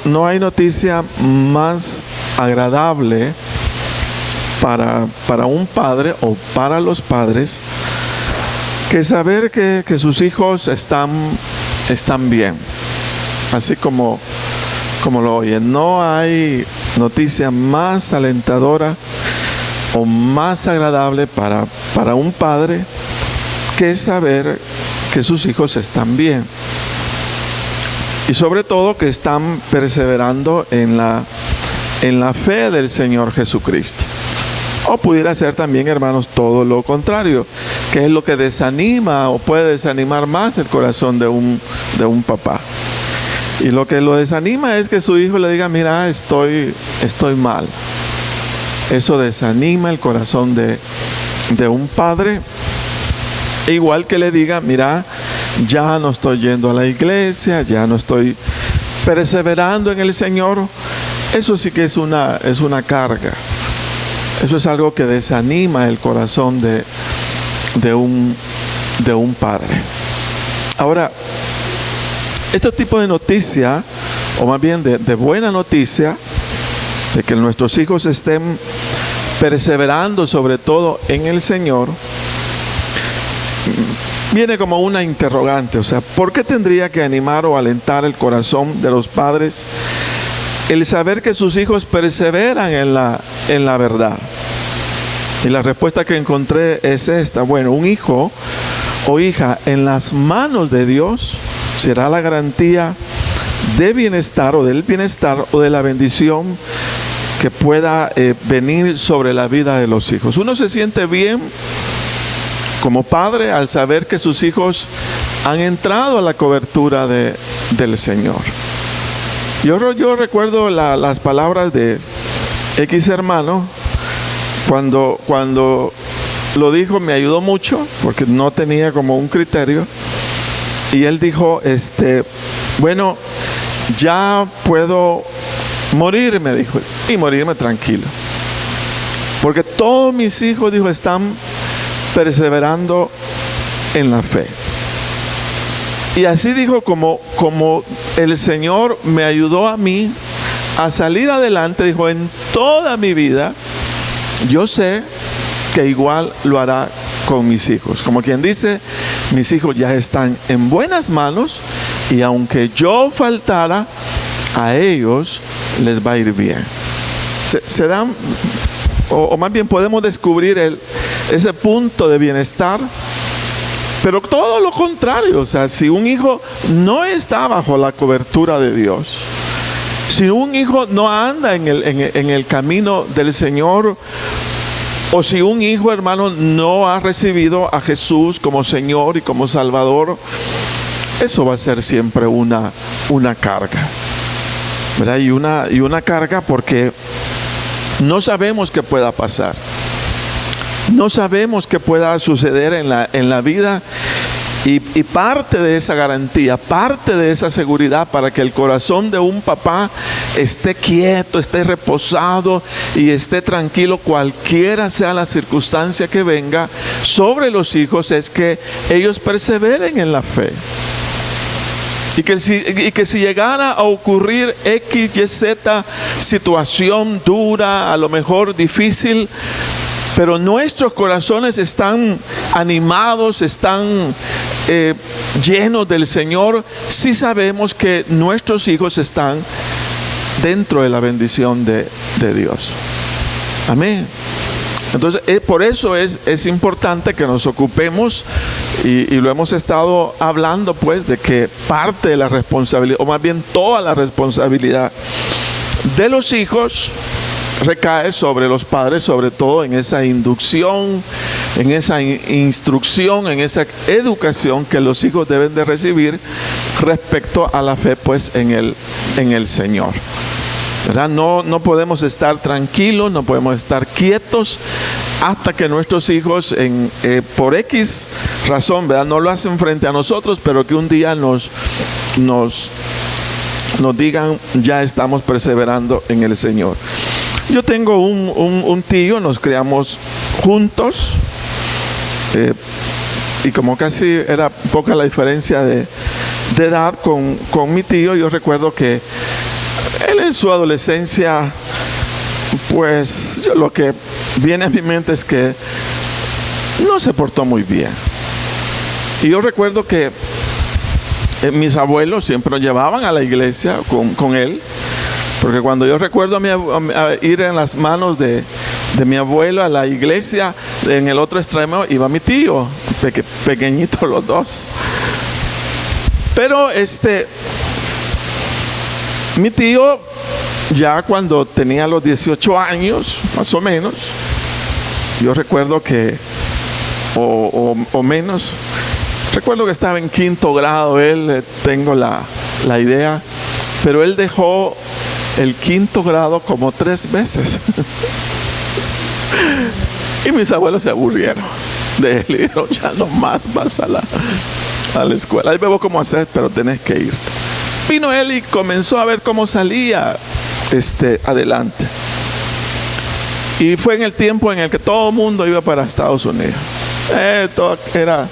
no hay noticia más agradable para un padre o para los padres que saber que sus hijos están bien, así como lo oyen. No hay noticia más alentadora o más agradable para un padre que saber que sus hijos están bien, y sobre todo que están perseverando en la fe del Señor Jesucristo. O pudiera ser también, hermanos, todo lo contrario, que es lo que desanima o puede desanimar más el corazón de un papá. Y lo que lo desanima es que su hijo le diga: mira, estoy mal. Eso desanima el corazón de un padre. Igual que le diga: mira, ya no estoy yendo a la iglesia, ya no estoy perseverando en el Señor. Eso sí que es una carga. Eso es algo que desanima el corazón de un padre. Ahora, este tipo de noticia, o más bien de buena noticia, de que nuestros hijos estén perseverando sobre todo en el Señor, viene como una interrogante. O sea, ¿por qué tendría que animar o alentar el corazón de los padres el saber que sus hijos perseveran en la verdad? Y la respuesta que encontré es esta: bueno, un hijo o hija en las manos de Dios será la garantía de bienestar o del bienestar o de la bendición que pueda venir sobre la vida de los hijos. Uno se siente bien como padre al saber que sus hijos han entrado a la cobertura del Señor. Yo recuerdo las palabras de X hermano cuando lo dijo. Me ayudó mucho porque no tenía como un criterio, y él dijo: bueno, ya puedo morirme, dijo, y morirme tranquilo, porque todos mis hijos, dijo, están perseverando en la fe. Y así dijo, como el Señor me ayudó a mí a salir adelante, dijo, en toda mi vida, yo sé que igual lo hará con mis hijos. Como quien dice, mis hijos ya están en buenas manos, y aunque yo faltara, a ellos les va a ir bien. Se dan, o más bien podemos descubrir ese punto de bienestar. Pero todo lo contrario, o sea, si un hijo no está bajo la cobertura de Dios, si un hijo no anda en el camino del Señor, o si un hijo, hermano, no ha recibido a Jesús como Señor y como Salvador, eso va a ser siempre una carga, ¿verdad? Y una carga porque no sabemos qué pueda pasar. No sabemos qué pueda suceder en la vida, y parte de esa garantía, parte de esa seguridad para que el corazón de un papá esté quieto, esté reposado y esté tranquilo, cualquiera sea la circunstancia que venga sobre los hijos, es que ellos perseveren en la fe. Y que si llegara a ocurrir X, Y, Z situación dura, a lo mejor difícil, pero nuestros corazones están animados, están llenos del Señor, sí sabemos que nuestros hijos están dentro de la bendición de Dios. Amén. Entonces, por eso es importante que nos ocupemos, y lo hemos estado hablando, pues, de que parte de la responsabilidad, o más bien toda la responsabilidad de los hijos, recae sobre los padres, sobre todo en esa inducción, en esa instrucción, en esa educación que los hijos deben de recibir respecto a la fe, pues, en el Señor, ¿verdad? No podemos estar tranquilos, no podemos estar quietos hasta que nuestros hijos, por X razón, ¿verdad?, no lo hacen frente a nosotros, pero que un día nos digan: ya estamos perseverando en el Señor. Yo tengo un tío, nos criamos juntos, y como casi era poca la diferencia de edad con mi tío, yo recuerdo que él en su adolescencia, pues lo que viene a mi mente es que no se portó muy bien. Y yo recuerdo que mis abuelos siempre nos llevaban a la iglesia con él, porque cuando yo recuerdo a ir en las manos de mi abuelo a la iglesia, en el otro extremo iba mi tío, pequeñitos los dos. Pero mi tío, ya cuando tenía los 18 años, más o menos, yo recuerdo que, o menos, recuerdo que estaba en 5º grado, tengo la idea, pero él dejó el 5º grado como 3 veces. Y mis abuelos se aburrieron de él y dijeron, ya no más vas a la escuela. Ahí veo cómo hacer, pero tenés que irte. Vino él y comenzó a ver cómo salía adelante. Y fue en el tiempo en el que todo el mundo iba para Estados Unidos. Era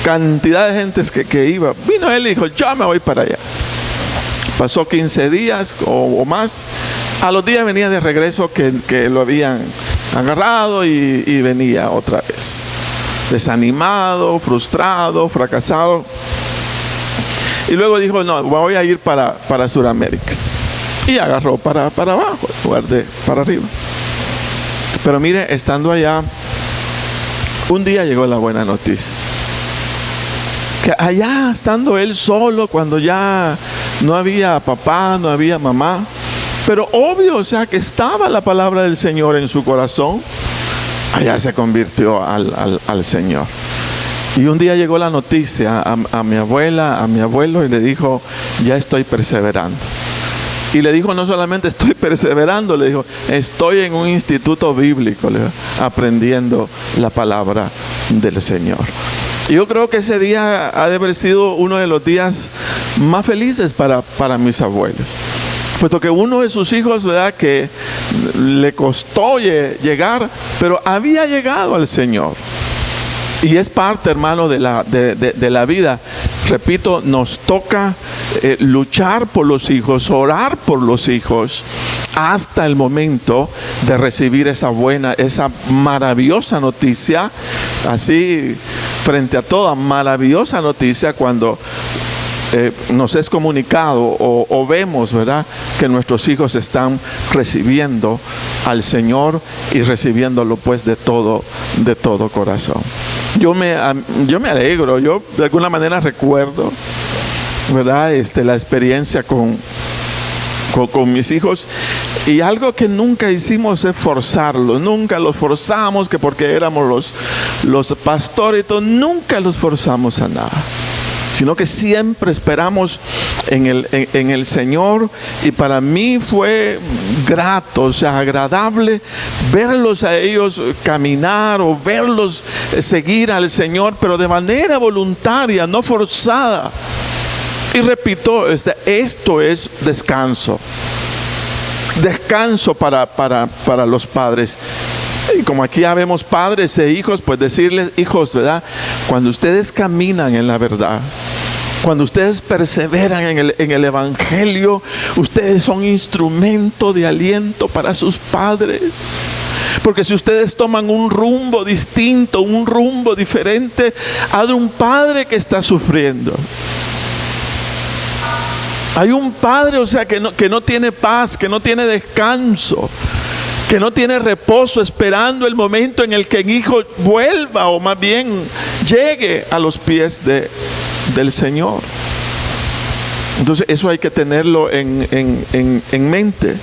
cantidad de gentes que iba. Vino él y dijo, yo me voy para allá. Pasó 15 días o más. A los días venía de regreso que lo habían agarrado y venía otra vez. Desanimado, frustrado, fracasado. Y luego dijo, no, voy a ir para Sudamérica. Y agarró para abajo, en lugar de para arriba. Pero mire, estando allá, un día llegó la buena noticia. Que allá, estando él solo, cuando ya no había papá, no había mamá, pero obvio, o sea, que estaba la palabra del Señor en su corazón, allá se convirtió al Señor. Y un día llegó la noticia a mi abuela, a mi abuelo, y le dijo, ya estoy perseverando. Y le dijo, no solamente estoy perseverando, le dijo, estoy en un instituto bíblico, aprendiendo la palabra del Señor. Y yo creo que ese día ha de haber sido uno de los días más felices para mis abuelos. Puesto que uno de sus hijos, ¿verdad?, que le costó llegar, pero había llegado al Señor. Y es parte, hermano, de la vida. Repito, nos toca luchar por los hijos, orar por los hijos, hasta el momento de recibir esa maravillosa noticia, así frente a toda maravillosa noticia, cuando nos es comunicado o vemos, ¿verdad?, que nuestros hijos están recibiendo al Señor y recibiéndolo pues de todo corazón. Yo me alegro, yo de alguna manera recuerdo, ¿verdad?, la experiencia con mis hijos, y algo que nunca hicimos es forzarlos, nunca los forzamos, que porque éramos los pastores, nunca los forzamos a nada, sino que siempre esperamos en el Señor. Y para mí fue grato, o sea, agradable verlos a ellos caminar o verlos seguir al Señor, pero de manera voluntaria, no forzada. Y repito, esto es descanso para los padres. Y como aquí ya vemos padres e hijos, pues decirles, hijos, ¿verdad?, cuando ustedes caminan en la verdad, cuando ustedes perseveran en el Evangelio, ustedes son instrumento de aliento para sus padres. Porque si ustedes toman un rumbo distinto, un rumbo diferente, hay un padre que está sufriendo. Hay un padre, o sea, que no tiene paz, que no tiene descanso, que no tiene reposo, esperando el momento en el que el hijo vuelva, o más bien llegue a los pies del Señor. Entonces eso hay que tenerlo en mente.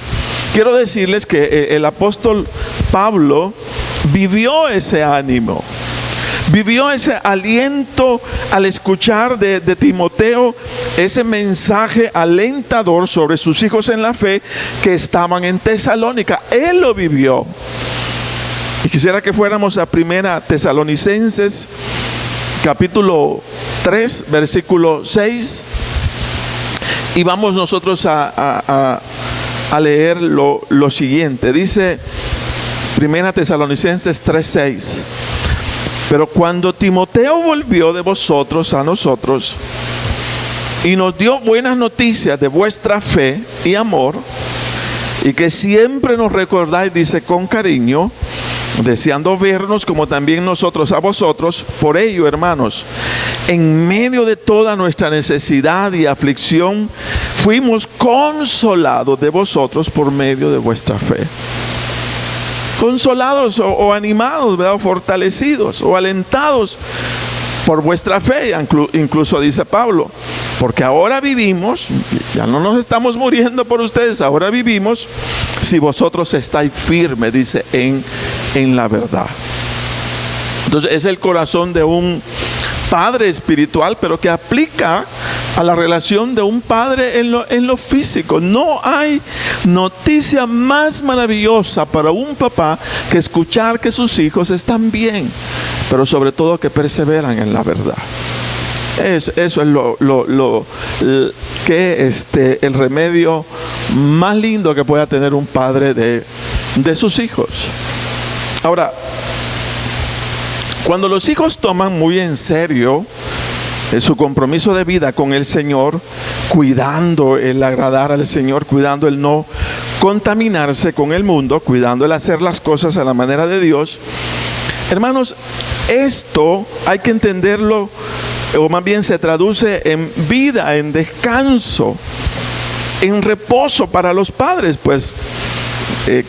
Quiero decirles que el apóstol Pablo vivió ese ánimo, vivió ese aliento al escuchar de Timoteo ese mensaje alentador sobre sus hijos en la fe que estaban en Tesalónica. Él lo vivió. Y quisiera que fuéramos a 1 Tesalonicenses capítulo 3, versículo 6, y vamos nosotros a leer lo siguiente. Dice 1 Tesalonicenses 3:6: pero cuando Timoteo volvió de vosotros a nosotros, y nos dio buenas noticias de vuestra fe y amor, y que siempre nos recordáis, dice, con cariño, deseando vernos como también nosotros a vosotros. Por ello, hermanos, en medio de toda nuestra necesidad y aflicción, fuimos consolados de vosotros por medio de vuestra fe. Consolados o animados, ¿verdad? O fortalecidos o alentados por vuestra fe, incluso dice Pablo, porque ahora vivimos, ya no nos estamos muriendo por ustedes, ahora vivimos si vosotros estáis firmes, dice, en la verdad. Entonces es el corazón de un padre espiritual, pero que aplica a la relación de un padre en lo físico. No hay noticia más maravillosa para un papá que escuchar que sus hijos están bien, pero sobre todo que perseveran en la verdad. Eso es el remedio más lindo que pueda tener un padre de sus hijos. Ahora, cuando los hijos toman muy en serio su compromiso de vida con el Señor, cuidando el agradar al Señor, cuidando el no contaminarse con el mundo, cuidando el hacer las cosas a la manera de Dios, hermanos, esto hay que entenderlo, o más bien se traduce en vida, en descanso, en reposo para los padres, pues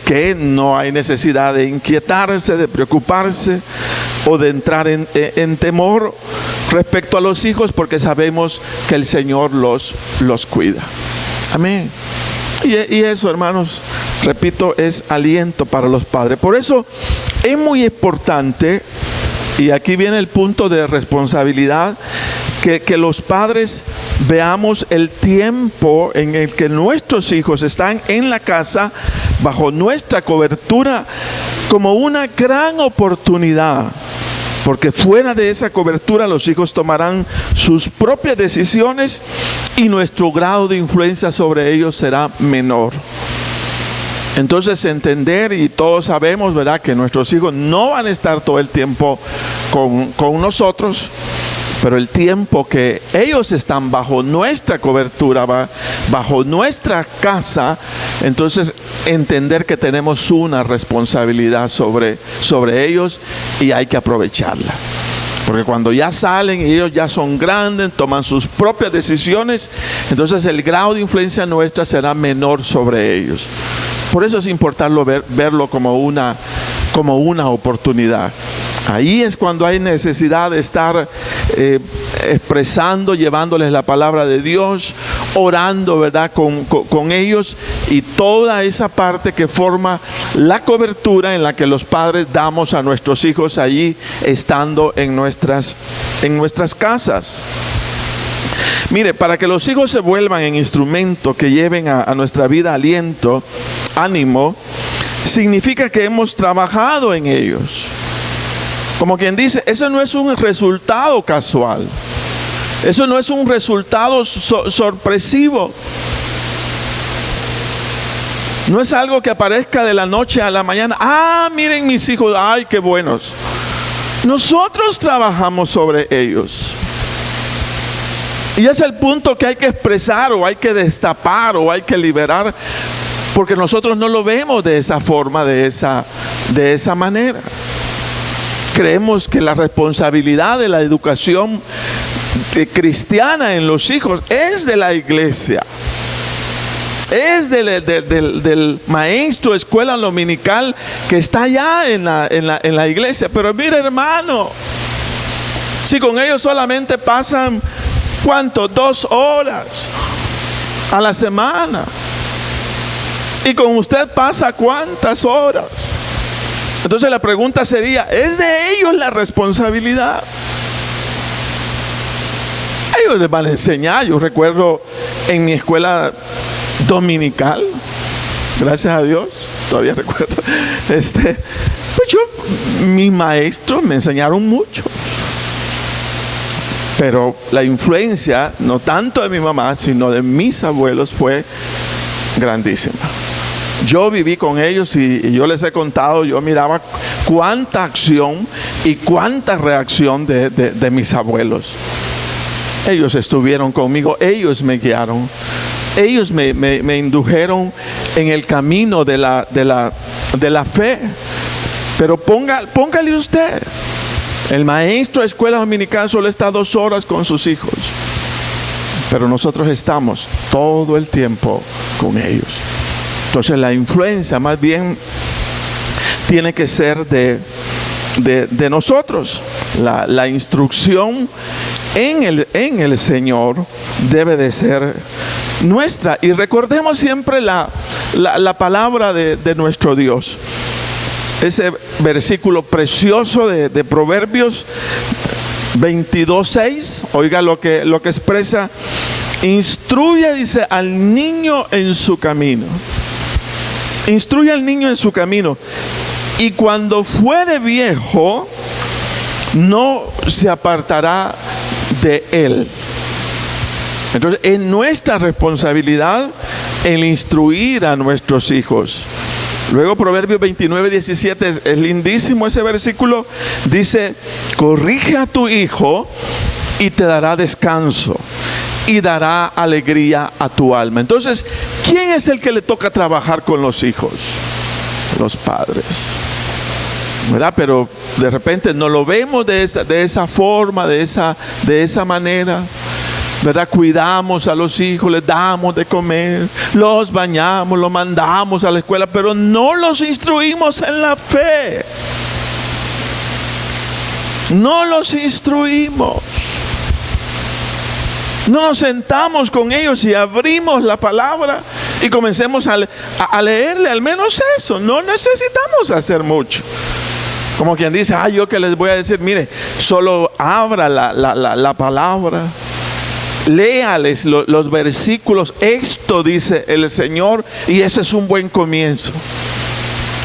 que no hay necesidad de inquietarse, de preocuparse o de entrar en temor respecto a los hijos, porque sabemos que el Señor los cuida. Amén. Y eso, hermanos, repito, es aliento para los padres. Por eso es muy importante, y aquí viene el punto de responsabilidad, que los padres veamos el tiempo en el que nuestros hijos están en la casa bajo nuestra cobertura como una gran oportunidad, porque fuera de esa cobertura los hijos tomarán sus propias decisiones y nuestro grado de influencia sobre ellos será menor. Entonces entender, y todos sabemos, ¿verdad?, que nuestros hijos no van a estar todo el tiempo con nosotros, pero el tiempo que ellos están bajo nuestra cobertura, bajo nuestra casa, entonces entender que tenemos una responsabilidad sobre ellos y hay que aprovecharla. Porque cuando ya salen y ellos ya son grandes, toman sus propias decisiones, entonces el grado de influencia nuestra será menor sobre ellos. Por eso es importante verlo como una oportunidad. Ahí es cuando hay necesidad de estar expresando, llevándoles la palabra de Dios, orando, ¿verdad?, con ellos, y toda esa parte que forma la cobertura en la que los padres damos a nuestros hijos allí estando en nuestras casas. Mire, para que los hijos se vuelvan en instrumento que lleven a nuestra vida aliento, ánimo, significa que hemos trabajado en ellos. Como quien dice, eso no es un resultado casual. Eso no es un resultado sorpresivo. No es algo que aparezca de la noche a la mañana. Ah, miren mis hijos, ay, qué buenos. Nosotros trabajamos sobre ellos. Y es el punto que hay que expresar, o hay que destapar, o hay que liberar, porque nosotros no lo vemos de esa forma, de esa manera. Creemos que la responsabilidad de la educación cristiana en los hijos es de la iglesia, es del maestro de escuela dominical que está allá en la iglesia. Pero mire, hermano, si con ellos solamente pasan, ¿cuánto? 2 horas a la semana, y con usted pasa ¿cuántas horas? Entonces la pregunta sería, ¿es de ellos la responsabilidad? Ellos les van a enseñar. Yo recuerdo en mi escuela dominical, gracias a Dios, todavía recuerdo, pues mis maestros me enseñaron mucho. Pero la influencia, no tanto de mi mamá, sino de mis abuelos, fue grandísima. Yo viví con ellos y yo les he contado, yo miraba cuánta acción y cuánta reacción de mis abuelos. Ellos estuvieron conmigo, ellos me guiaron, ellos me indujeron en el camino de la fe. Pero póngale usted, el maestro de escuela dominical solo está 2 horas con sus hijos, pero nosotros estamos todo el tiempo con ellos. Entonces la influencia más bien tiene que ser de nosotros. La instrucción en el Señor debe de ser nuestra. Y recordemos siempre la palabra de nuestro Dios. Ese versículo precioso de Proverbios 22:6. Oiga lo que expresa: instruye, dice, al niño en su camino. Instruye al niño en su camino, y cuando fuere viejo no se apartará de él. Entonces es nuestra responsabilidad el instruir a nuestros hijos. Luego Proverbios 29:17 es lindísimo ese versículo. Dice: corrige a tu hijo y te dará descanso y dará alegría a tu alma. Entonces, ¿quién es el que le toca trabajar con los hijos? Los padres, ¿verdad? Pero de repente no lo vemos de esa forma, de esa manera, ¿verdad? Cuidamos a los hijos, les damos de comer, los bañamos, los mandamos a la escuela, pero no los instruimos en la fe. No los instruimos. No nos sentamos con ellos y abrimos la palabra y comencemos a leerle al menos eso. No necesitamos hacer mucho. Como quien dice: yo que les voy a decir, mire, solo abra la palabra, léales los versículos. Esto dice el Señor, y ese es un buen comienzo.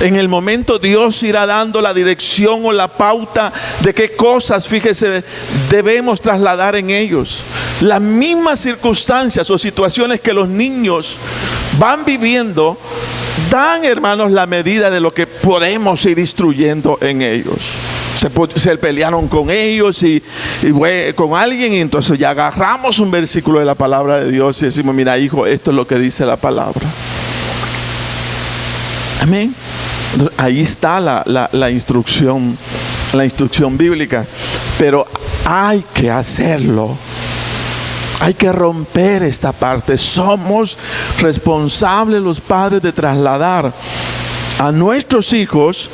En el momento Dios irá dando la dirección o la pauta de qué cosas, fíjese, debemos trasladar en ellos. Las mismas circunstancias o situaciones que los niños van viviendo dan, hermanos, la medida de lo que podemos ir instruyendo en ellos. Se pelearon con ellos y con alguien, y entonces ya agarramos un versículo de la palabra de Dios y decimos: mira, hijo, esto es lo que dice la palabra. Amén. Entonces, ahí está la instrucción bíblica, pero hay que hacerlo. Hay que romper esta parte. Somos responsables los padres de trasladar a nuestros hijos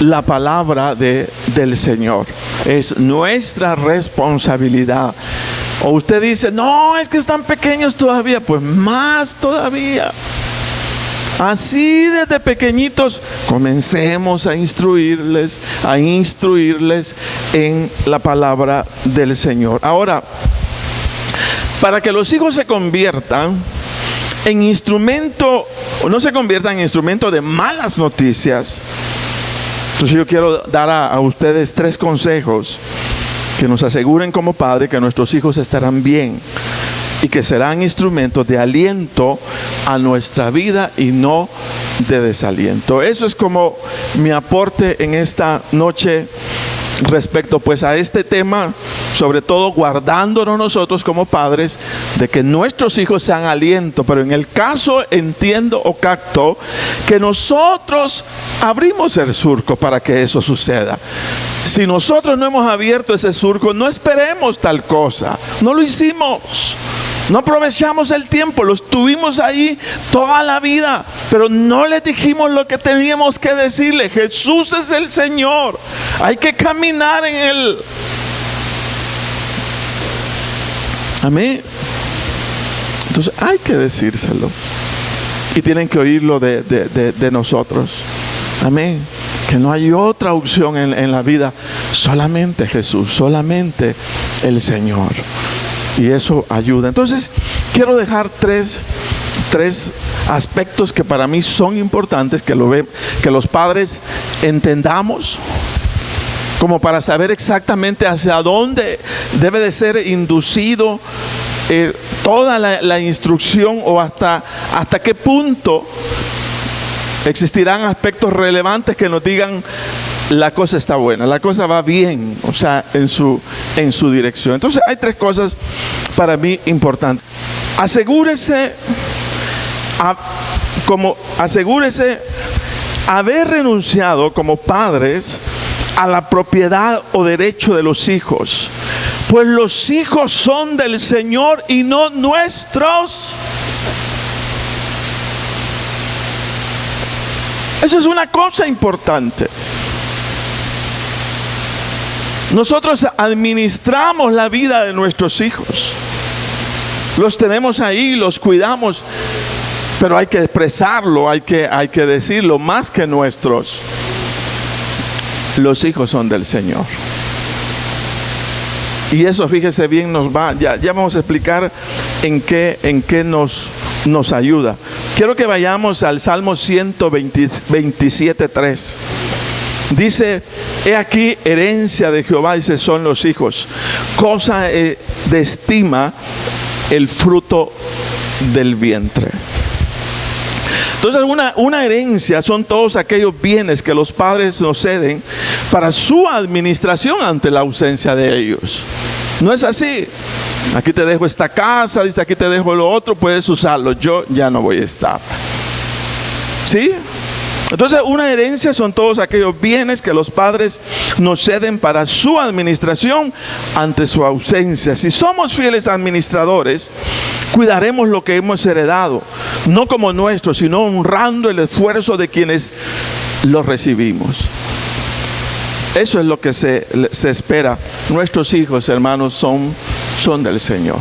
la palabra del Señor. Es nuestra responsabilidad. O usted dice: no, es que están pequeños todavía. Pues más todavía. Así desde pequeñitos comencemos a instruirles en la palabra del Señor. Ahora, para que los hijos se conviertan en instrumento, o no se conviertan en instrumento de malas noticias, entonces yo quiero dar a ustedes 3 consejos que nos aseguren como padres que nuestros hijos estarán bien y que serán instrumentos de aliento a nuestra vida y no de desaliento. Eso es como mi aporte en esta noche respecto pues a este tema, sobre todo guardándonos nosotros como padres de que nuestros hijos sean aliento. Pero en el caso, entiendo o capto que nosotros abrimos el surco para que eso suceda. Si nosotros no hemos abierto ese surco, no esperemos tal cosa. No lo hicimos. No aprovechamos el tiempo, los tuvimos ahí toda la vida, pero no les dijimos lo que teníamos que decirle. Jesús es el Señor, hay que caminar en Él. Amén. Entonces hay que decírselo, y tienen que oírlo de nosotros. Amén. Que no hay otra opción en la vida, solamente Jesús, solamente el Señor. Y eso ayuda. Entonces quiero dejar tres aspectos que para mí son importantes que los padres entendamos, como para saber exactamente hacia dónde debe de ser inducido toda la instrucción, o hasta qué punto existirán aspectos relevantes que nos digan: la cosa está buena, la cosa va bien, o sea, en su dirección. Entonces hay 3 cosas para mí importante. Asegúrese haber renunciado como padres a la propiedad o derecho de los hijos, pues los hijos son del Señor y no nuestros. Eso es una cosa importante. Nosotros administramos la vida de nuestros hijos. Los tenemos ahí, los cuidamos, pero hay que expresarlo, hay que decirlo, más que nuestros. Los hijos son del Señor. Y eso, fíjese bien, ya vamos a explicar en qué nos ayuda. Quiero que vayamos al Salmo 127:3. Dice: he aquí herencia de Jehová, dice, son los hijos, cosa de estima el fruto del vientre. Entonces una herencia son todos aquellos bienes que los padres nos ceden para su administración ante la ausencia de ellos. No es así. Aquí te dejo esta casa, dice, aquí te dejo lo otro, puedes usarlo, yo ya no voy a estar. ¿Sí? Entonces una herencia son todos aquellos bienes que los padres nos ceden para su administración ante su ausencia. Si somos fieles administradores, cuidaremos lo que hemos heredado, no como nuestro, sino honrando el esfuerzo de quienes lo recibimos. Eso es lo que se espera. Nuestros hijos, hermanos, son del Señor.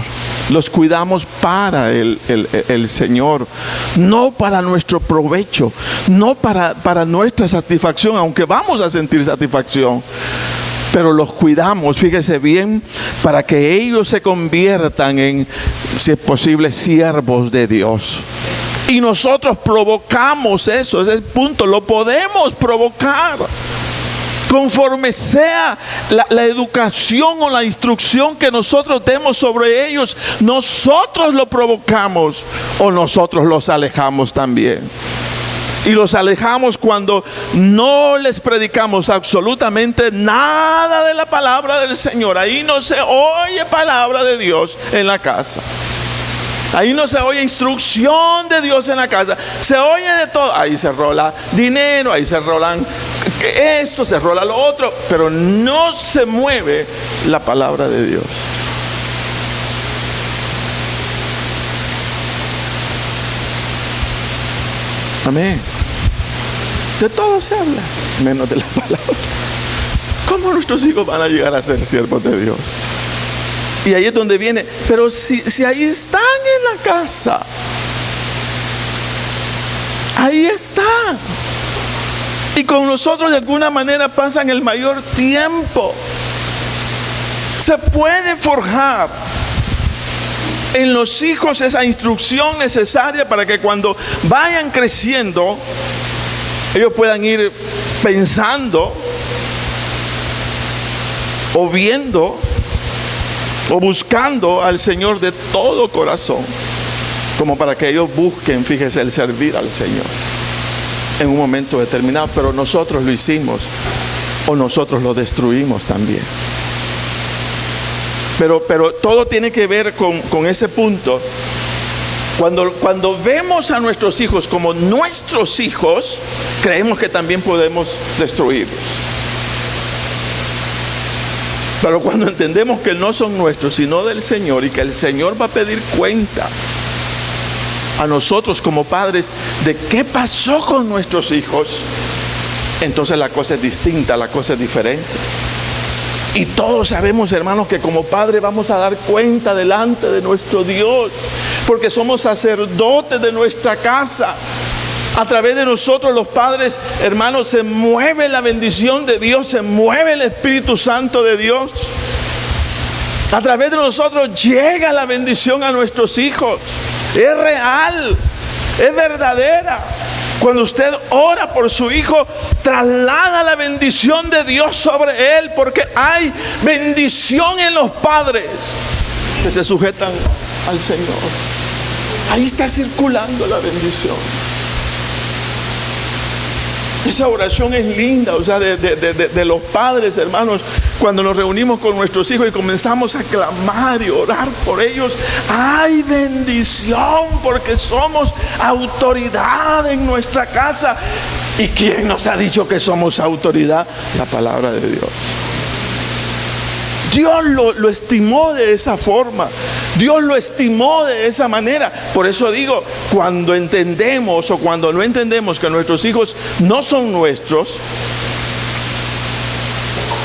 Los cuidamos para el Señor, no para nuestro provecho, no para nuestra satisfacción, aunque vamos a sentir satisfacción. Pero los cuidamos, fíjese bien, para que ellos se conviertan en, si es posible, siervos de Dios. Y nosotros provocamos eso, ese punto, lo podemos provocar. Conforme sea la educación o la instrucción que nosotros demos sobre ellos, nosotros lo provocamos o nosotros los alejamos también. Y los alejamos cuando no les predicamos absolutamente nada de la palabra del Señor. Ahí no se oye palabra de Dios en la casa. Ahí no se oye instrucción de Dios en la casa. Se oye de todo. Ahí se rola dinero, ahí se rolan esto, se rola lo otro, pero no se mueve la palabra de Dios. Amén. De todo se habla, menos de la palabra. ¿Cómo nuestros hijos van a llegar a ser siervos de Dios? Y ahí es donde viene, pero si ahí están en la casa, ahí están. Y con nosotros de alguna manera pasan el mayor tiempo. Se puede forjar en los hijos esa instrucción necesaria para que cuando vayan creciendo, ellos puedan ir pensando o viendo o buscando al Señor de todo corazón, como para que ellos busquen, fíjese, el servir al Señor en un momento determinado. Pero nosotros lo hicimos o nosotros lo destruimos también. Pero todo tiene que ver con ese punto. Cuando vemos a nuestros hijos como nuestros hijos, creemos que también podemos destruirlos. Pero cuando entendemos que no son nuestros, sino del Señor, y que el Señor va a pedir cuenta a nosotros como padres de qué pasó con nuestros hijos, entonces la cosa es distinta, la cosa es diferente. Y todos sabemos, hermanos, que como padres vamos a dar cuenta delante de nuestro Dios, porque somos sacerdotes de nuestra casa. A través de nosotros los padres, hermanos, se mueve la bendición de Dios, se mueve el Espíritu Santo de Dios. A través de nosotros llega la bendición a nuestros hijos. Es real, es verdadera. Cuando usted ora por su hijo, traslada la bendición de Dios sobre él, porque hay bendición en los padres que se sujetan al Señor. Ahí está circulando la bendición. Esa oración es linda, o sea, de los padres, hermanos, cuando nos reunimos con nuestros hijos y comenzamos a clamar y orar por ellos, hay bendición, porque somos autoridad en nuestra casa. ¿Y quién nos ha dicho que somos autoridad? La palabra de Dios. Dios lo estimó de esa forma. Dios lo estimó de esa manera. Por eso digo, cuando entendemos o cuando no entendemos que nuestros hijos no son nuestros,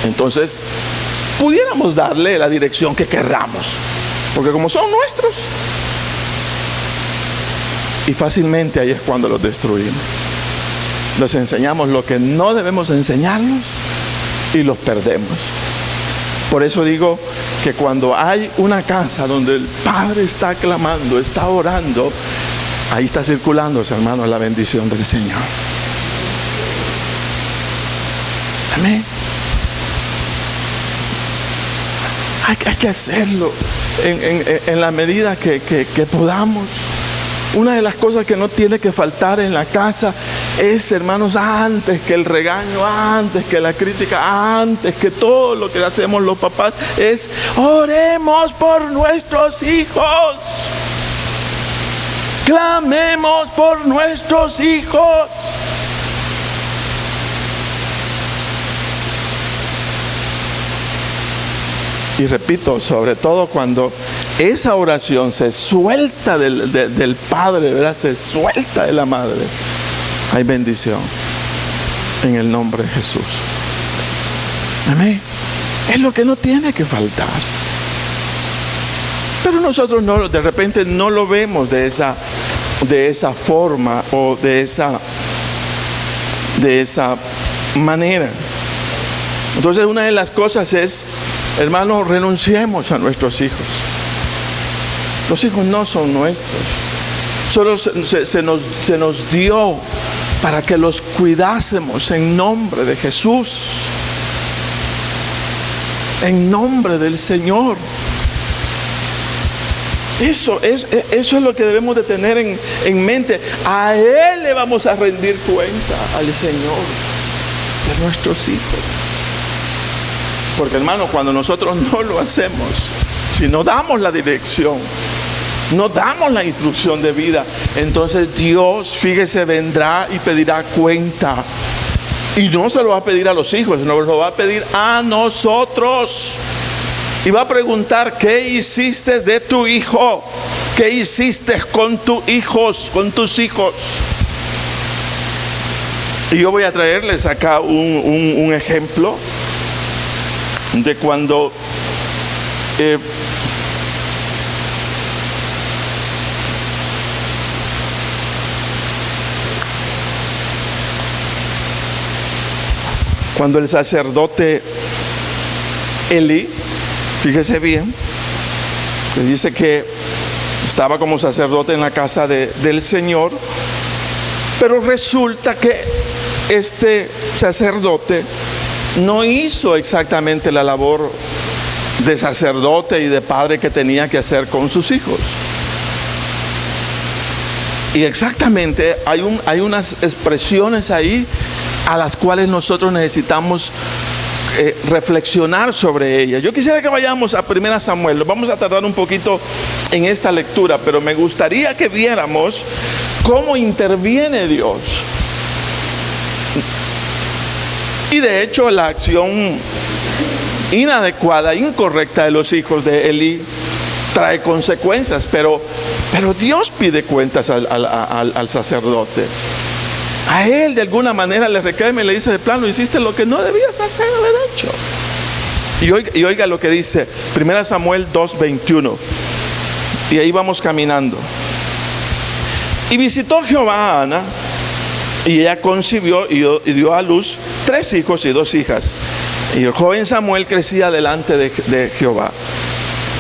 entonces pudiéramos darle la dirección que querramos, porque como son nuestros, y fácilmente ahí es cuando los destruimos. Les enseñamos lo que no debemos enseñarlos y los perdemos. Por eso digo que cuando hay una casa donde el padre está clamando, está orando, ahí está circulando, hermanos, la bendición del Señor. Amén. Hay que hacerlo en la medida que podamos. Una de las cosas que no tiene que faltar en la casa es, hermanos, antes que el regaño, antes que la crítica, antes que todo lo que hacemos los papás, es oremos por nuestros hijos. Clamemos por nuestros hijos. Y repito, sobre todo cuando esa oración se suelta del padre, ¿verdad? Se suelta de la madre, hay bendición en el nombre de Jesús. Amén. Es lo que no tiene que faltar. Pero nosotros no, de repente no lo vemos de esa forma o de esa manera. Entonces, una de las cosas es, hermanos, renunciemos a nuestros hijos. Los hijos no son nuestros. Solo se nos dio para que los cuidásemos en nombre de Jesús, en nombre del Señor. Eso es lo que debemos de tener en mente. A Él le vamos a rendir cuenta, al Señor, de nuestros hijos. Porque, hermano, cuando nosotros no lo hacemos, si no damos la dirección, no damos la instrucción de vida, entonces Dios, fíjese, vendrá y pedirá cuenta. Y no se lo va a pedir a los hijos, sino lo va a pedir a nosotros. Y va a preguntar: ¿qué hiciste de tu hijo? ¿Qué hiciste con tus hijos, con tus hijos? Y yo voy a traerles acá un ejemplo de cuando el sacerdote Elí, fíjese bien, le dice que estaba como sacerdote en la casa del Señor, pero resulta que este sacerdote no hizo exactamente la labor de sacerdote y de padre que tenía que hacer con sus hijos. Y exactamente hay unas expresiones ahí a las cuales nosotros necesitamos reflexionar sobre ellas. Yo quisiera que vayamos a 1 Samuel. Vamos a tardar un poquito en esta lectura, pero me gustaría que viéramos cómo interviene Dios. Y de hecho la acción inadecuada, incorrecta de los hijos de Elí trae consecuencias, pero Dios pide cuentas al sacerdote. A él de alguna manera le reclama y le dice: de plano hiciste lo que no debías haber hecho. Y oiga lo que dice 1 Samuel 2:21. Y ahí vamos caminando. Y visitó Jehová a Ana, y ella concibió y dio a luz 3 hijos y 2 hijas. Y el joven Samuel crecía delante de Jehová.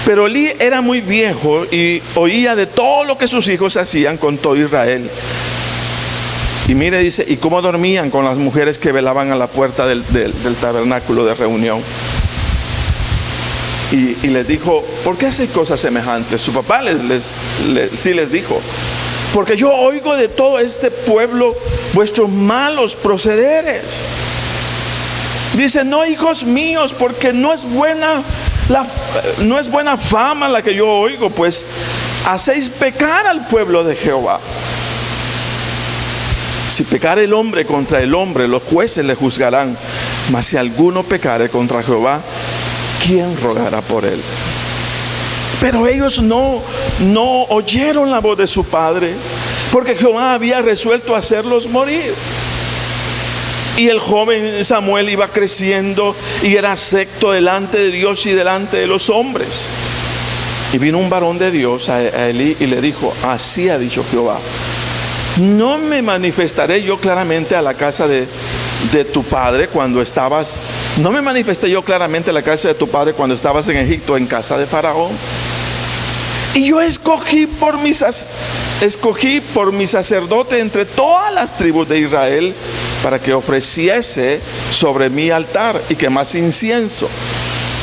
Pero Elí era muy viejo y oía de todo lo que sus hijos hacían con todo Israel. Y mire, dice: y cómo dormían con las mujeres que velaban a la puerta del tabernáculo de reunión. Y les dijo: ¿por qué hacéis cosas semejantes? Su papá sí les dijo: porque yo oigo de todo este pueblo vuestros malos procederes. Dice: no, hijos míos, porque no es buena fama la que yo oigo, pues hacéis pecar al pueblo de Jehová. Si pecare el hombre contra el hombre, los jueces le juzgarán. Mas si alguno pecare contra Jehová, ¿quién rogará por él? Pero ellos no oyeron la voz de su padre, porque Jehová había resuelto hacerlos morir. Y el joven Samuel iba creciendo y era acepto delante de Dios y delante de los hombres. Y vino un varón de Dios a Elí y le dijo: así ha dicho Jehová: no me manifestaré yo claramente a la casa de tu padre cuando estabas. No me manifesté yo claramente a la casa de tu padre cuando estabas en Egipto, en casa de Faraón. Y yo escogí por mi sacerdote entre todas las tribus de Israel, para que ofreciese sobre mi altar y quemase incienso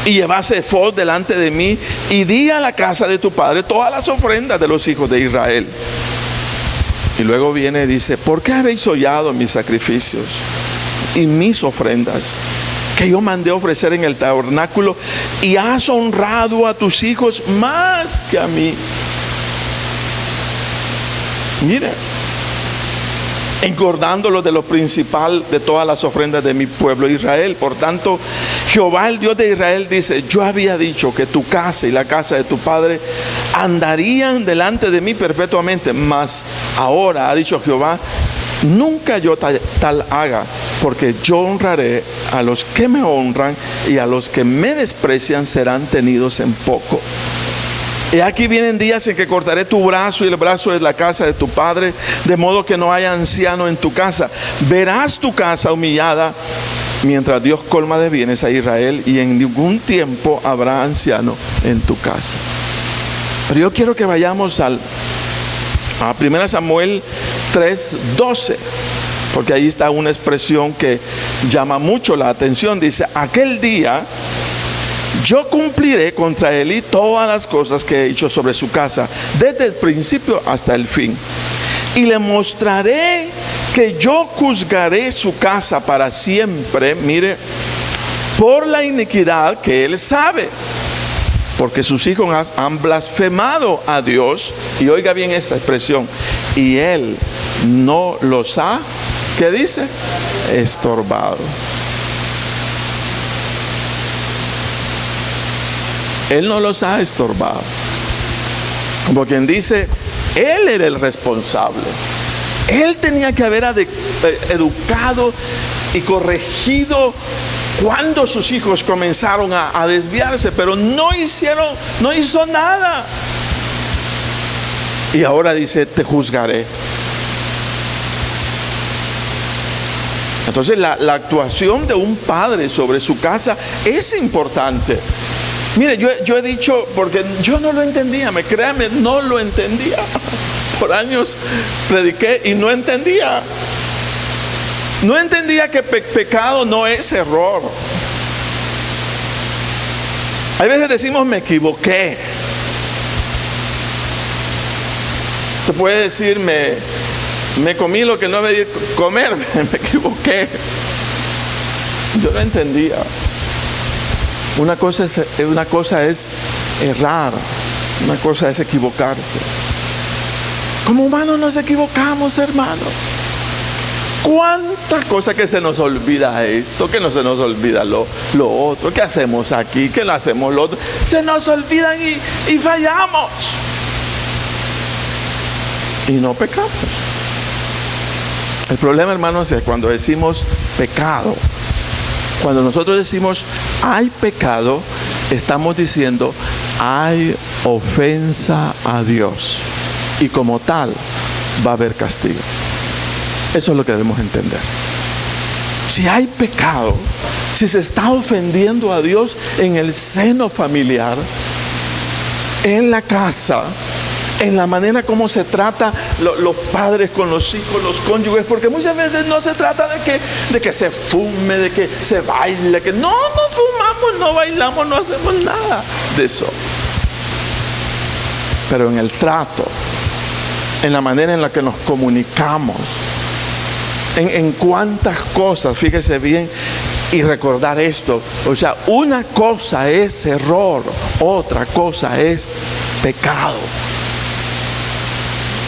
y llevase efod delante de mí, y di a la casa de tu padre todas las ofrendas de los hijos de Israel. Y luego viene y dice: ¿por qué habéis hollado mis sacrificios y mis ofrendas que yo mandé ofrecer en el tabernáculo, y has honrado a tus hijos más que a mí? Mira, engordándolo de lo principal de todas las ofrendas de mi pueblo Israel. Por tanto, Jehová, el Dios de Israel, dice: yo había dicho que tu casa y la casa de tu padre andarían delante de mí perpetuamente, mas ahora ha dicho Jehová: nunca yo tal haga, porque yo honraré a los que me honran, y a los que me desprecian serán tenidos en poco. Y aquí vienen días en que cortaré tu brazo y el brazo de la casa de tu padre, de modo que no haya anciano en tu casa. Verás tu casa humillada, mientras Dios colma de bienes a Israel, y en ningún tiempo habrá anciano en tu casa. Pero yo quiero que vayamos a 1 Samuel 3:12, porque ahí está una expresión que llama mucho la atención. Dice: aquel día yo cumpliré contra Elí todas las cosas que he hecho sobre su casa, desde el principio hasta el fin. Y le mostraré que yo juzgaré su casa para siempre, mire, por la iniquidad que él sabe, porque sus hijos han blasfemado a Dios. Y oiga bien esta expresión: y él no los ha, ¿qué dice? Estorbado. Él no los ha estorbado. Como quien dice, él era el responsable. Él tenía que haber educado y corregido cuando sus hijos comenzaron a desviarse, pero no hizo nada. Y ahora dice: te juzgaré. Entonces la actuación de un padre sobre su casa es importante. Mire, yo he dicho, porque yo no lo entendía, créame, no lo entendía. Por años prediqué y no entendía. No entendía que pecado no es error. Hay veces decimos: me equivoqué. Te puede decir: me comí lo que no debí comer, me equivoqué. Yo no entendía. Una cosa es errar, una cosa es equivocarse. Como humanos nos equivocamos, hermano. ¿Cuántas cosas que se nos olvida esto, que no se nos olvida lo otro, que hacemos aquí, que no hacemos lo otro? Se nos olvidan y fallamos. Y no pecamos. El problema, hermanos, es cuando decimos pecado. Cuando nosotros decimos hay pecado, estamos diciendo hay ofensa a Dios, y como tal va a haber castigo. Eso es lo que debemos entender. Si hay pecado, si se está ofendiendo a Dios en el seno familiar, en la casa, en la manera como se trata los padres con los hijos, los cónyuges, porque muchas veces no se trata de que se fume, de que se baile, que no fumamos, no bailamos, no hacemos nada de eso. Pero en el trato, en la manera en la que nos comunicamos, en cuántas cosas, fíjese bien, y recordar esto. O sea, una cosa es error, otra cosa es pecado.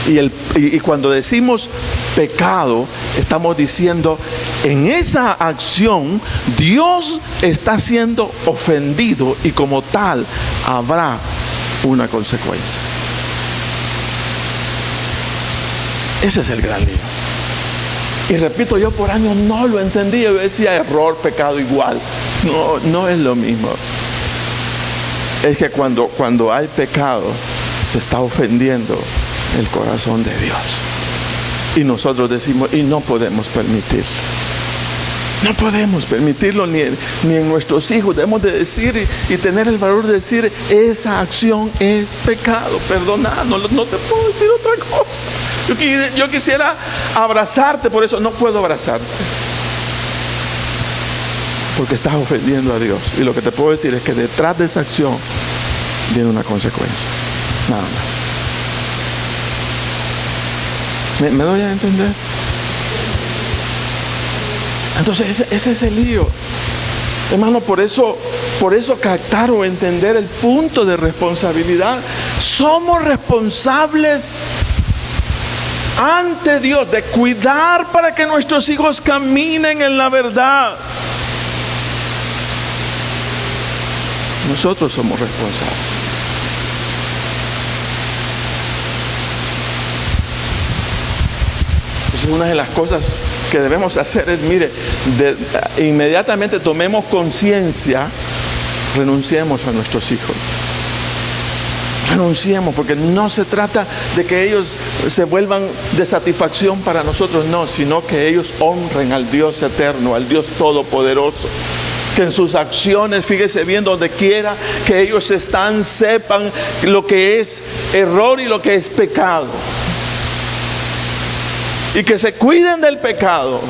Y cuando decimos pecado, estamos diciendo, en esa acción Dios está siendo ofendido y como tal habrá una consecuencia. Ese es el gran lío. Y repito, yo por años no lo entendía. Yo decía error, pecado igual. No es lo mismo. Es que cuando hay pecado, se está ofendiendo el corazón de Dios. Y nosotros decimos, y no podemos permitirlo. No podemos permitirlo ni en nuestros hijos. Debemos de decir y tener el valor de decir, esa acción es pecado. Perdona, no te puedo decir otra cosa. Yo quisiera abrazarte, por eso no puedo abrazarte. Porque estás ofendiendo a Dios. Y lo que te puedo decir es que detrás de esa acción viene una consecuencia. Nada más. ¿Me doy a entender? Entonces ese es el lío. Hermano, por eso captar o entender el punto de responsabilidad. Somos responsables ante Dios de cuidar para que nuestros hijos caminen en la verdad. Nosotros somos responsables. Entonces, una de las cosas que debemos hacer es, inmediatamente tomemos conciencia, renunciemos a nuestros hijos. Renunciemos, porque no se trata de que ellos se vuelvan de satisfacción para nosotros, no, sino que ellos honren al Dios eterno, al Dios todopoderoso. Que en sus acciones, fíjese bien, donde quiera que ellos están, sepan lo que es error y lo que es pecado. Y que se cuiden del pecado.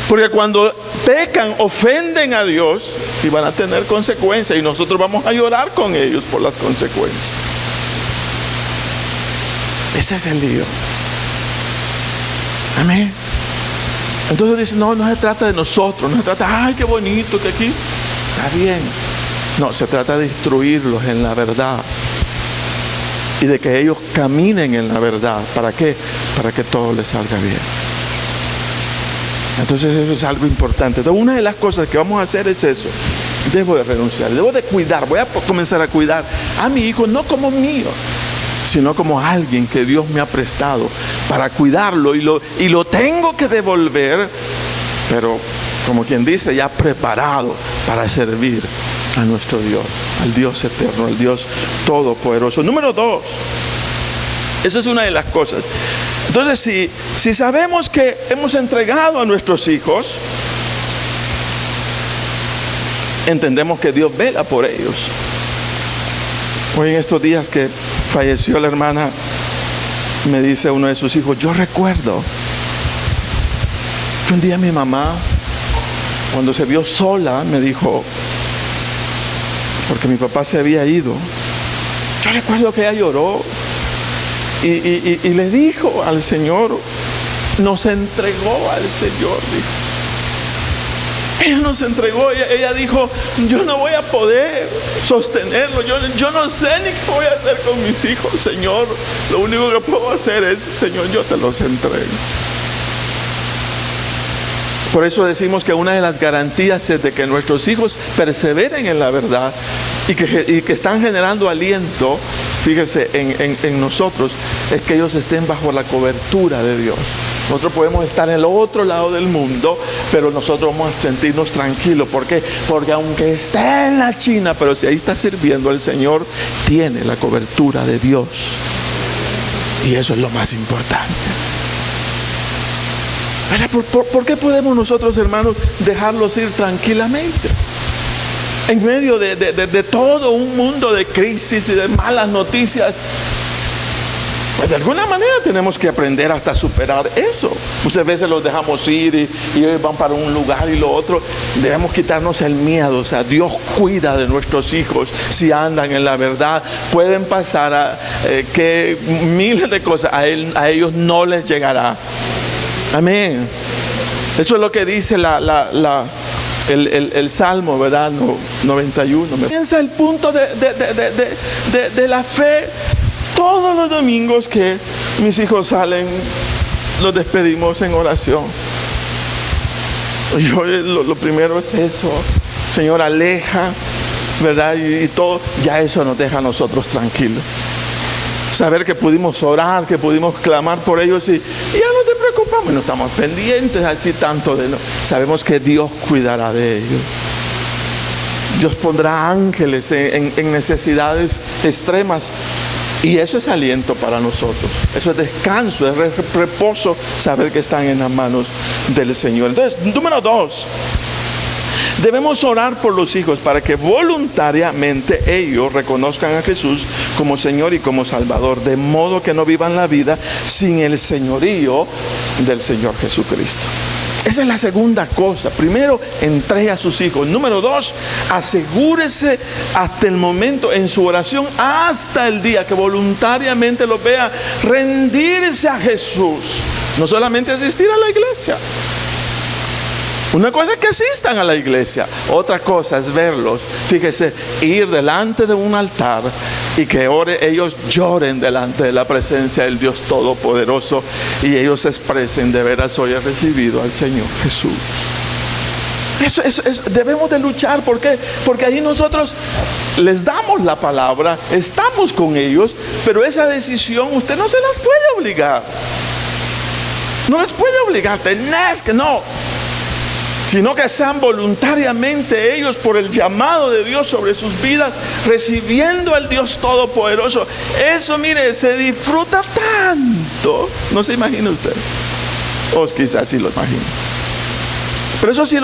Porque cuando pecan, ofenden a Dios y van a tener consecuencias. Y nosotros vamos a llorar con ellos por las consecuencias. Ese es el lío. Amén. Entonces dice, no se trata de nosotros. No se trata, ay, qué bonito que aquí. Está bien. No, se trata de instruirlos en la verdad. Y de que ellos caminen en la verdad. ¿Para qué? Para que todo les salga bien. Entonces eso es algo importante. Entonces, una de las cosas que vamos a hacer es eso. Debo de renunciar, debo de cuidar. Voy a comenzar a cuidar a mi hijo, no como mío, sino como alguien que Dios me ha prestado para cuidarlo. Y lo tengo que devolver, pero como quien dice, ya preparado para servir a nuestro Dios, al Dios eterno, al Dios todopoderoso. Número 2, esa es una de las cosas. Entonces, si sabemos que hemos entregado a nuestros hijos, entendemos que Dios vela por ellos. Hoy en estos días que falleció la hermana, me dice uno de sus hijos, yo recuerdo que un día mi mamá, cuando se vio sola, me dijo, porque mi papá se había ido, yo recuerdo que ella lloró y le dijo al Señor, nos entregó al Señor, dijo. Ella nos entregó, ella dijo, yo no voy a poder sostenerlo, yo no sé ni qué voy a hacer con mis hijos, Señor, lo único que puedo hacer es, Señor, yo te los entrego. Por eso decimos que una de las garantías es de que nuestros hijos perseveren en la verdad y que están generando aliento, fíjese, en nosotros, es que ellos estén bajo la cobertura de Dios. Nosotros podemos estar en el otro lado del mundo, pero nosotros vamos a sentirnos tranquilos. ¿Por qué? Porque aunque esté en la China, pero si ahí está sirviendo al Señor, tiene la cobertura de Dios. Y eso es lo más importante. ¿Por qué podemos nosotros, hermanos, dejarlos ir tranquilamente? En medio de todo un mundo de crisis y de malas noticias, pues de alguna manera tenemos que aprender hasta superar eso. Muchas veces los dejamos ir y ellos van para un lugar y lo otro. Debemos quitarnos el miedo. O sea, Dios cuida de nuestros hijos si andan en la verdad. Pueden pasar que miles de cosas a ellos no les llegará. Amén. Eso es lo que dice la el Salmo, ¿verdad? 91. Piensa el punto de la fe. Todos los domingos que mis hijos salen, los despedimos en oración. Yo lo primero es eso. Señor, aleja, ¿verdad? Y todo, ya eso nos deja a nosotros tranquilos. Saber que pudimos orar, que pudimos clamar por ellos y ya no te preocupamos, no estamos pendientes así tanto de no. Sabemos que Dios cuidará de ellos. Dios pondrá ángeles en necesidades extremas. Y eso es aliento para nosotros. Eso es descanso, es reposo, saber que están en las manos del Señor. Entonces, número 2. Debemos orar por los hijos para que voluntariamente ellos reconozcan a Jesús como Señor y como Salvador, de modo que no vivan la vida sin el señorío del Señor Jesucristo. Esa es la segunda cosa. Primero, entregue a sus hijos. Número 2, asegúrese hasta el momento en su oración, hasta el día que voluntariamente los vea rendirse a Jesús. No solamente asistir a la iglesia. Una cosa es que asistan a la iglesia, otra cosa es verlos. Fíjese, ir delante de un altar y que ellos lloren delante de la presencia del Dios Todopoderoso y ellos expresen: de veras hoy he recibido al Señor Jesús. Eso debemos de luchar. ¿Por qué? Porque ahí nosotros les damos la palabra, estamos con ellos, pero esa decisión usted no se las puede obligar. No les puede obligar, tenés que no. Sino que sean voluntariamente ellos, por el llamado de Dios sobre sus vidas, recibiendo al Dios Todopoderoso. Eso, mire, se disfruta tanto. No se imagina usted, o quizás sí lo imagina, pero eso sí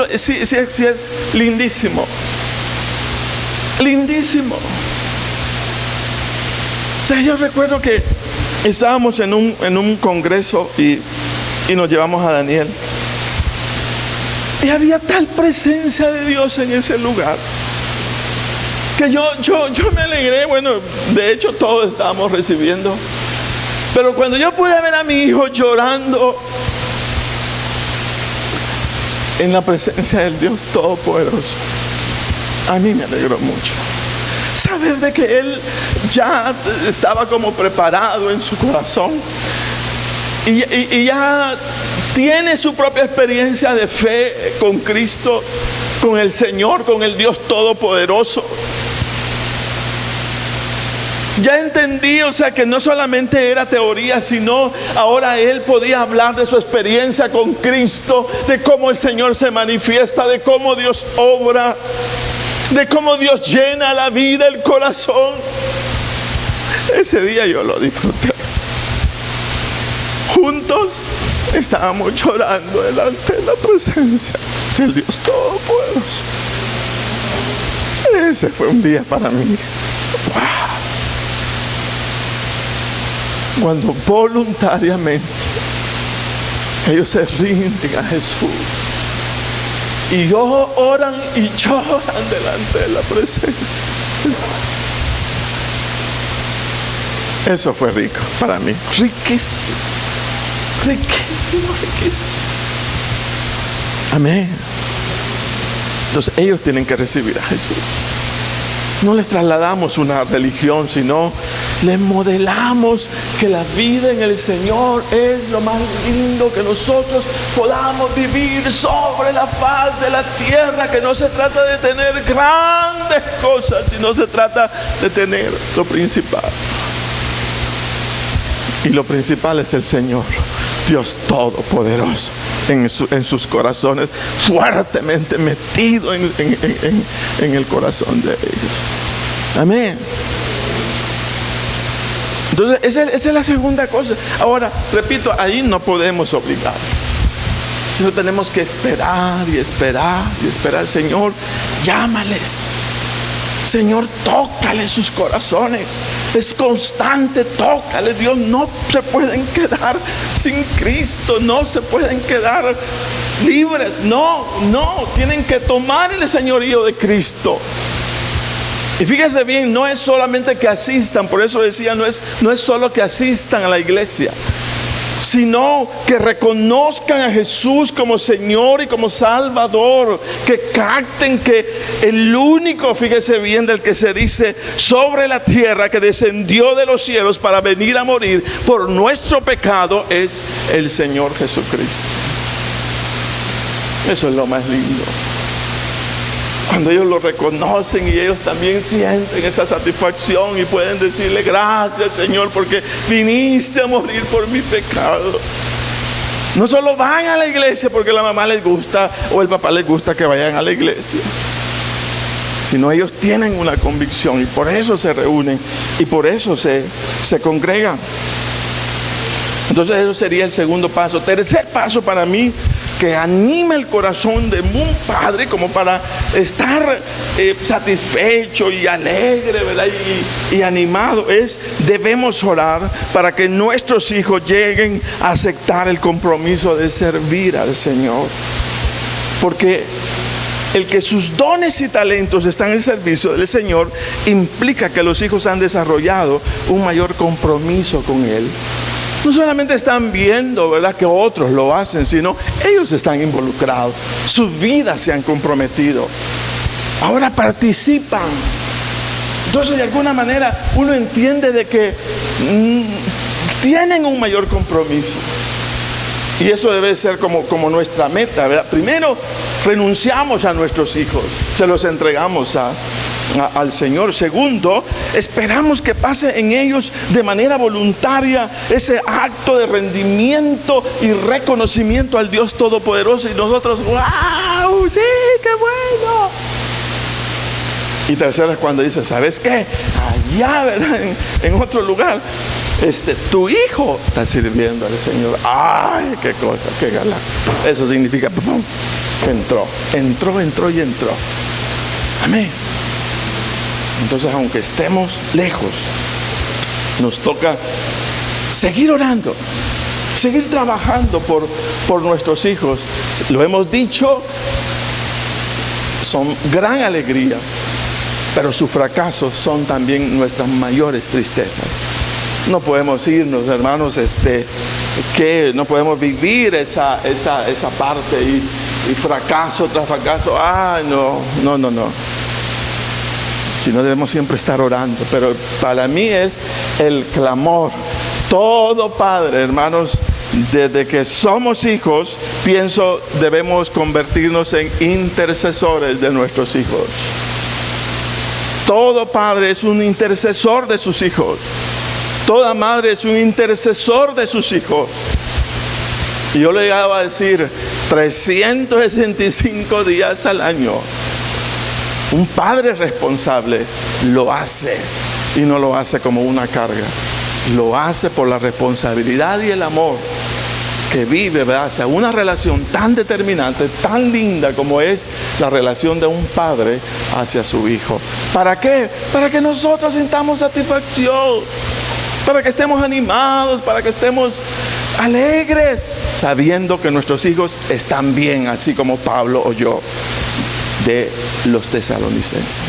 es lindísimo. Lindísimo. O sea, yo recuerdo que estábamos en un congreso y nos llevamos a Daniel. Y había tal presencia de Dios en ese lugar que yo me alegré. Bueno, de hecho todos estábamos recibiendo. Pero cuando yo pude ver a mi hijo llorando en la presencia del Dios Todopoderoso, a mí me alegró mucho. Saber de que él ya estaba como preparado en su corazón y ya tiene su propia experiencia de fe con Cristo, con el Señor, con el Dios Todopoderoso. Ya entendí, o sea, que no solamente era teoría, sino ahora él podía hablar de su experiencia con Cristo, de cómo el Señor se manifiesta, de cómo Dios obra, de cómo Dios llena la vida, el corazón. Ese día yo lo disfruté. Juntos estábamos llorando delante de la presencia del Dios Todopoderoso. Ese fue un día para mí. ¡Wow! Cuando voluntariamente ellos se rinden a Jesús y oran y lloran delante de la presencia. Eso fue rico para mí. Riquísimo. Riquísimo, riquísimo. Amén. Entonces ellos tienen que recibir a Jesús. No les trasladamos una religión, sino les modelamos que la vida en el Señor es lo más lindo que nosotros podamos vivir sobre la faz de la tierra. Que no se trata de tener grandes cosas, sino se trata de tener lo principal. Y lo principal es el Señor, Dios Todopoderoso, en sus corazones, fuertemente metido en el corazón de ellos. Amén. Entonces, esa es la segunda cosa. Ahora, repito, ahí no podemos obligar. Entonces tenemos que esperar y esperar y esperar. Señor, llámales. Señor, tócale sus corazones. Es constante, tócale. Dios, no se pueden quedar sin Cristo. No se pueden quedar libres. No, tienen que tomar el señorío de Cristo. Y fíjese bien, no es solamente que asistan. Por eso decía, no es solo que asistan a la iglesia, sino que reconozcan a Jesús como Señor y como Salvador, que capten que el único, fíjese bien, del que se dice sobre la tierra, que descendió de los cielos para venir a morir por nuestro pecado, es el Señor Jesucristo. Eso es lo más lindo. Cuando ellos lo reconocen y ellos también sienten esa satisfacción y pueden decirle: gracias, Señor, porque viniste a morir por mi pecado. No solo van a la iglesia porque la mamá les gusta o el papá les gusta que vayan a la iglesia, sino ellos tienen una convicción y por eso se reúnen y por eso se congregan. Entonces eso sería el segundo paso. Tercer paso para mí, que anima el corazón de un padre como para estar satisfecho y alegre, ¿verdad? Y animado, es: debemos orar para que nuestros hijos lleguen a aceptar el compromiso de servir al Señor. Porque el que sus dones y talentos están en el servicio del Señor implica que los hijos han desarrollado un mayor compromiso con Él. No solamente están viendo, ¿verdad?, que otros lo hacen, sino ellos están involucrados. Sus vidas se han comprometido. Ahora participan. Entonces, de alguna manera, uno entiende de que tienen un mayor compromiso. Y eso debe ser como nuestra meta, ¿verdad? Primero, renunciamos a nuestros hijos, se los entregamos al Señor. Segundo, esperamos que pase en ellos de manera voluntaria ese acto de rendimiento y reconocimiento al Dios Todopoderoso. Y nosotros: ¡wow! ¡Sí, qué bueno! Y tercero es cuando dice: ¿sabes qué? Allá, ¿verdad?, en otro lugar, tu hijo está sirviendo al Señor. ¡Ay, qué cosa, qué galán! Eso significa, ¡pum!, entró y entró. Amén. Entonces, aunque estemos lejos, nos toca seguir orando, seguir trabajando por nuestros hijos. Lo hemos dicho, son gran alegría, pero sus fracasos son también nuestras mayores tristezas. No podemos irnos, hermanos, que no podemos vivir esa parte y fracaso tras fracaso. No. Sino debemos siempre estar orando. Pero para mí es el clamor. Todo padre, hermanos, desde que somos hijos, pienso, debemos convertirnos en intercesores de nuestros hijos. Todo padre es un intercesor de sus hijos. Toda madre es un intercesor de sus hijos. Y yo le llegaba a decir 365 días al año. Un padre responsable lo hace, y no lo hace como una carga. Lo hace por la responsabilidad y el amor que vive, ¿verdad?, hacia una relación tan determinante, tan linda como es la relación de un padre hacia su hijo. ¿Para qué? Para que nosotros sintamos satisfacción, para que estemos animados, para que estemos alegres, sabiendo que nuestros hijos están bien, así como Pablo oyó de los tesalonicenses.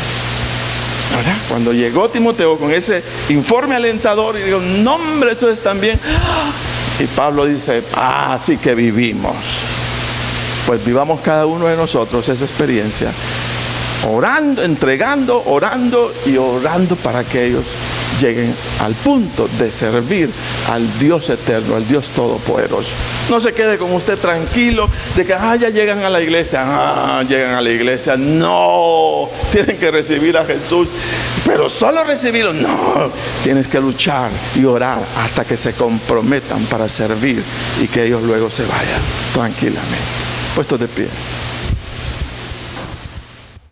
¿Verdad? Cuando llegó Timoteo con ese informe alentador y dijo: no, hombre, eso están bien. Y Pablo dice: sí que vivimos. Pues vivamos cada uno de nosotros esa experiencia, orando, entregando, orando y orando para que ellos lleguen al punto de servir al Dios eterno, al Dios todopoderoso. No se quede con usted tranquilo de que ya llegan a la iglesia. Llegan a la iglesia. No, tienen que recibir a Jesús, pero solo recibirlo. No, tienes que luchar y orar hasta que se comprometan para servir y que ellos luego se vayan tranquilamente. Puestos de pie.